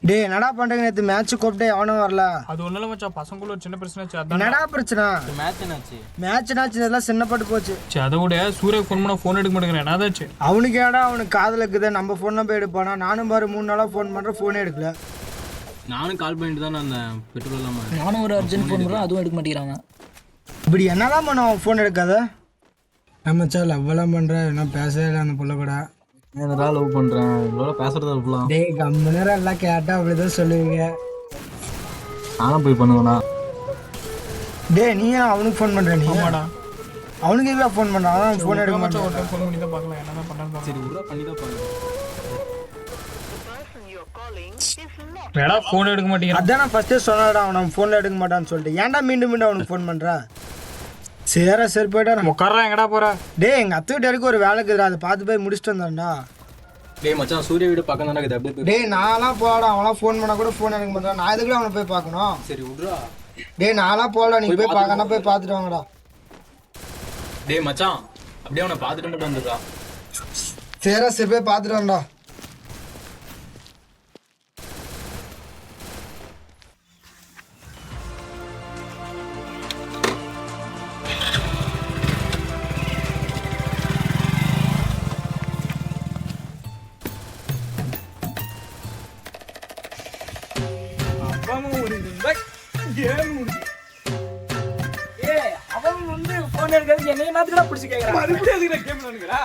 டேய் என்னடா பண்றீங்க? நேத்து மேட்ச் கூப்பிட்டு எவனும் வரல. அது ஒண்ணும் இல்ல மச்சான், பசங்களும் ஒரு சின்ன பிரச்சனை. என்னடா பிரச்சனை? மேட்ச் இதெல்லாம் சின்னப்பட்டு போச்சு. அதை விட சூர்யாக்கு ஃபோன் பண்ணா ஃபோன் எடுக்க மாட்டேங்கிறேன். என்னதாச்சு அவனுக்கு ஏடா அவனுக்கு காதல் இருக்குது, நம்ம ஃபோன் போய் எடுப்பானா? நானும் பாரு 3 நாளா ஃபோன் பண்றேன், ஃபோனே எடுக்கல. நானும் கால் பண்ணிட்டு தான் அந்த பெட்ரோல் இல்லாம நானும் ஒரு அர்ஜென்ட் ஃபோன் பண்ணுறேன், அதுவும் எடுக்க மாட்டேங்கிறாங்க. இப்படி என்னதான் பண்ணுவோம் ஃபோன் எடுக்காத? நம்ம சார் லவ்வெல்லாம் பண்ற, என்ன பேசவே இல்லை அந்த புள்ள கூட. என்னடா லவ் பண்றேன், இவ்வளோ பேசுறதா இருக்கலாம். டேய் கம்முனரா எல்லாம் கேட்டா அப்படிதான் சொல்லுவீங்க. நானும் போய் பண்ணுவேண்ணா. டேய் நீ ஏன் அவனுக்கு ஃபோன் பண்ற? நீ அவனுக்கு எதுக்கு ஃபோன் பண்றான்? அவன் ஃபோன் எடுக்க மாட்டான். ஒரு ஃபோன் பண்ணி தான் பார்க்கலாம் என்னதான் பண்ணான்னு. சரி உருவா பண்ணி தான் பாருங்க. ஏடா ஃபோன் எடுக்க மாட்டேங்கிறான். அதான் நான் ஃபர்ஸ்டே சொன்னடா அவன் ஃபோன்ல எடுக்க மாட்டான்னு சொல்லிட்டு. ஏன்டா மீண்டும் அவனுக்கு ஃபோன் பண்ற? சரி போயிட்டா உட்கார்றா. எங்கடா போற? டேய் எங்க அத்தை வீட்டு வரைக்கும் ஒரு வேலை இருக்குதுடா, அதை பார்த்து போய் முடிச்சுட்டு வந்தான்டா. டேய் மச்சான், சூரிய வீடு பக்கம் தானே இருக்குது, அப்படியே. டேய் நான்லாம் போடா, அவன்லாம் ஃபோன் பண்ணா கூட ஃபோன் எடுக்க மாட்டான். நான் எதுக்கு அவனை போய் பார்க்கணும்? சரி விட்றா. டேய் நான்லாம் போடா, நீங்க போய் பார்க்கணும், போய் பார்த்துட்டு வாங்கடா. டேய் மச்சான், அப்படியே அவனை பார்த்துட்டு மட்டும் வந்துடுறா. சரி போய் பார்த்துட்டு வாங்கடா. அவன் வந்து ஃபோன் எடுக்கிறது என்னைய நாத்துக்கு பிடிச்சி கேட்கறான். மறுபடியும் அதுக்கு கேம் விளையாடுங்கடா.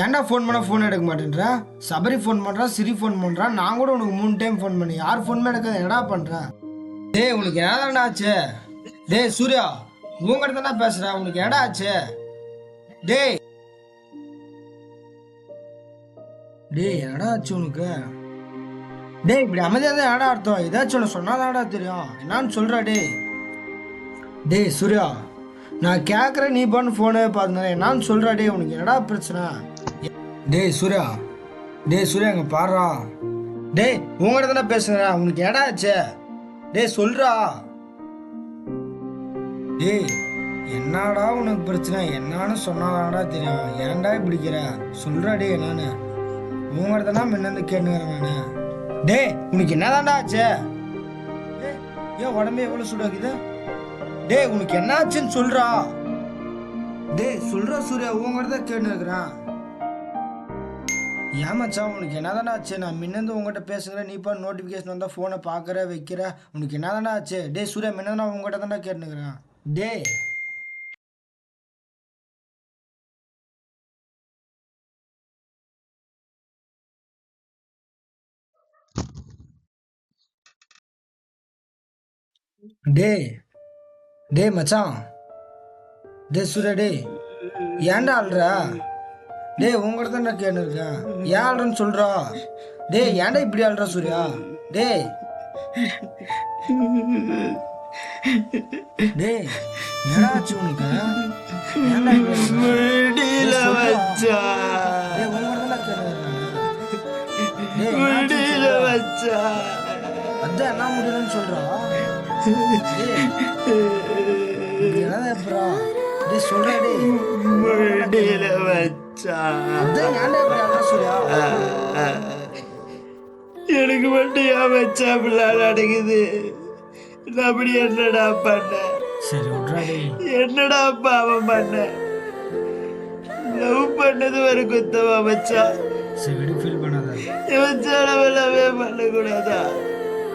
ஏன்டா ஃபோன் பண்ண ஃபோன் எடுக்க மாட்டேன்றா? சபரி ஃபோன் பண்றான், சிரி ஃபோன் பண்றான், நான் கூட உனக்கு 3 டைம் ஃபோன் பண்ணி யார் ஃபோன் எடுக்க என்னடா பண்ற? டேய் உனக்கு என்னடா ஆச்சு? டேய் சூர்யா உங்ககிட்ட தானே பேசுறேன், உனக்கு என்னடா ஆச்சு? டேய் என்னடா ஆச்சு உனக்கு? டேய் இப்படி அமைதியாக தான் என்னடா அர்த்தம்? ஏதாச்சும் ஒன்று சொன்னாதான்டா தெரியும். என்னான்னு சொல்றா? டேய் சூர்யா நான் கேட்குறேன், நீ பண்ணு ஃபோனே பார்த்துனா என்னான்னு சொல்றா? டேய் உனக்கு என்னடா பிரச்சனை? டேய் சூர்யா அங்கே பாடுறா. டேய் உங்கள்கிட்ட தானே பேசுகிறேன், உனக்கு என்னடா ஆச்சு? டேய் சொல்றா. டேய் என்னடா உனக்கு பிரச்சனை? என்னான்னு சொன்னாதாடா தெரியும். ஏன்டா பிடிக்கிற? சொல்றா டேய் என்னன்னு. உங்கள்கிட்ட தானே முன்னேருந்து கேட்டுக்கிறேன் நான். டேய் உனக்கு என்னதான்டா ஆச்சு? ஏன் உடம்பே எவ்வளோ சூடாக்குது? டேய் உனக்கு என்ன ஆச்சுன்னு சொல்றா. டேய் சொல்றா சூர்யா, உங்ககிட்ட தான் கேட்டு இருக்கிறேன். ஏமாச்சான் உனக்கு என்னதானே ஆச்சு? நான் முன்னேந்து உங்ககிட்ட பேசுகிறேன், நீ இப்போ நோட்டிஃபிகேஷன் வந்தால் ஃபோனை பார்க்குற வைக்கிற, உனக்கு என்னதானே ஆச்சு? டேய் சூர்யா முன்னே நான் உங்ககிட்ட தானே கேட்டுக்கிறேன். டேய் டேய் மச்சான், டேய் சூர்யா டேய் ஏன்டா ஆள்றா? டேய் உங்கள்கிட்ட தான் கேட்டு இருக்கேன், ஏன் ஆள்றன்னு சொல்றா? டேய் ஏன்டா இப்படி ஆள்றா சூர்யா? டேய் என்னடா ஆச்சு உனக்கு? முடியல வச்சா, முடியல வச்சா. அதான் என்ன முடியலன்னு சொல்றா? சொல்றா டேய் முடியல வச்சா. அதான் ஏன்டா இப்படி ஆள்றா சூர்யா? எனக்கு மட்டும் ஏன் வச்சா அப்படிலாம் நடக்குது? நான் அப்படி என்னடா பண்ண? சரி விட்றா டேய். என்னடா பாவம் பண்ண? லவ் பண்ணது ஒரு குத்தமா வச்சா? சரி விடு, ஃபீல் பண்ணாத. இவன் செலவெல்லாமே பண்ணக்கூடாதா?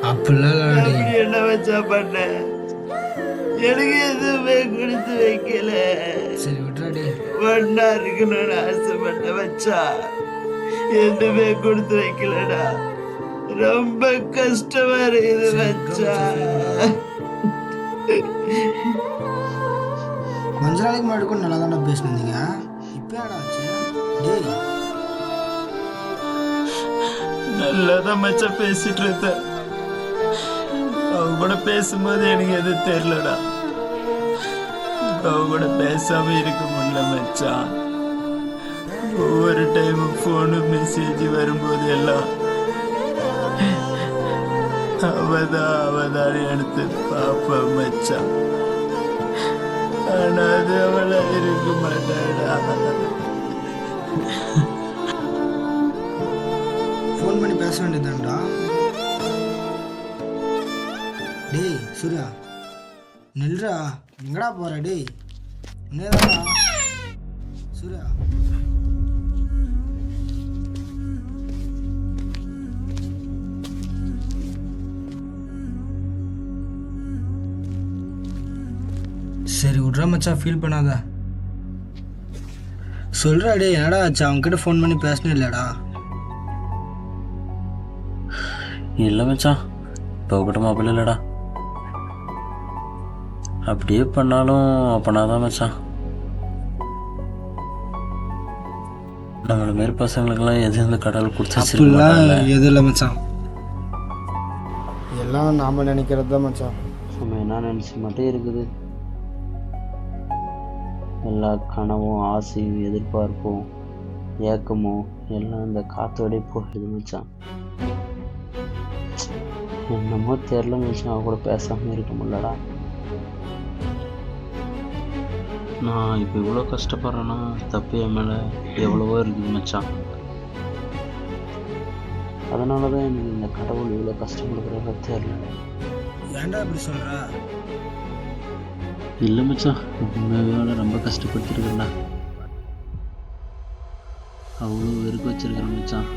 அப்படிலாம் இல்லடா டேய். அப்படி என்ன மச்சான் பண்ண? எனக்கு எதுவுமே கொடுத்து வைக்கல. சரி விட்றா டேய். ஒன்னா இருக்கணும்னு ஆசைப்பட்ட மச்சான், எதுவுமே கொடுத்து வைக்கலடா. ரொம்ப கஷ்டமா இருக்குது மச்சான். கொஞ்ச நாளைக்கு முன்னாடி கூட நல்லா தானே பேசினீங்க, இப்போ என்னடா ஆச்சு டேய்? நல்லாதான் மச்சான் பேசிட்டு இருந்தேன். அவங்க கூட பேசும்போது எனக்கு எதுவும் தெரியலடா. அவங்க கூட பேசாம இருக்க முடியல மச்சான். ஒவ்வொரு டைமும் ஃபோனு மெசேஜ் வரும்போது எல்லாம் அவதான் எடுத்து பாப்பேன் மச்சான். ஆனா அது அவளா இருக்க மாட்டாடா. ஃபோன் பண்ணி பேச வேண்டியதான்டா டேய். சூர்யா நில்றா, எங்கடா போற டேய்? என்னடா சூர்யா? சரி விட்றா மச்சான், ஃபீல் பண்ணாத. சொல்றா டேய், என்னடா ஆச்சு? அவன்கிட்ட ஃபோன் பண்ணி பேசணும் இல்லடா? இல்லை மச்சான், இப்போ கூட மொபைல் இல்லைடா. அப்படியே பண்ணாலும் அப்பனாதான் மச்சான். நம்மள மாரி பசங்களுக்கெல்லாம் எது இந்த கடவுள் கொடுத்து அப்படிலாம் எதுவும் இல்லை மச்சான், எல்லாம் நாம நினைக்கிறது தான் மச்சான். நம்ம என்ன நினச்சி மட்டும் இருக்குது. எல்லா கனவும் ஆசையும் எதிர்பார்ப்பும் ஏக்கமும் எல்லாம் இந்த காத்தோடய போயிடுது மச்சான். என்னமோ தெரில மச்சான், அவ கூட பேசாமல் இருக்க முடியலடா. நான் இப்போ இவ்வளோ கஷ்டப்படுறேன்னா தப்பு என் மேலே எவ்வளவோ இருக்குது மச்சான். அதனால தான் எனக்கு இந்த கடவுள் இவ்வளோ கஷ்டம் கொடுக்குறத தெரியல. ஏன்டா இப்படி சொல்ற? இல்லை மச்சான், உண்மையோட ரொம்ப கஷ்டப்படுத்திருக்கேன்டா. அவ்வளோ வெறுக்க வச்சிருக்கிறேன் மச்சான்.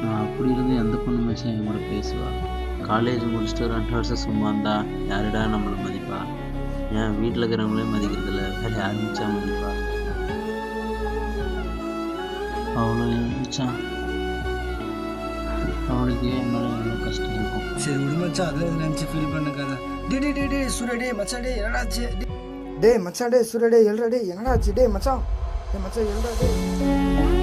நான் அப்படி இருந்து எந்த பொண்ணு மச்சான் என் கூட பேசுவா? காலேஜ் முடிச்சுட்டு 2 வருஷம் சும்மா இருந்தா யாருடா நம்மளை மதிப்பா? ஏன் வீட்டில் இருக்கிறவங்களே மதிக்கிறதில்ல, வேறு யார் மச்சான் மதிப்பா? அவ்வளோ மச்சான், அவளுக்கு என் மேலே எவ்வளோ கஷ்டம் இருக்கும். சரி விடு மச்சான், அதில் நினச்சி ஃபீல் பண்ணுக்காத. டே சூர்யா டே மச்சான் டே என்னடா ஆச்சு? டே மச்சான் டே சூர்யா டே எழுறா டே என்னடா ஆச்சு? டே மச்சான் எழுறா டே.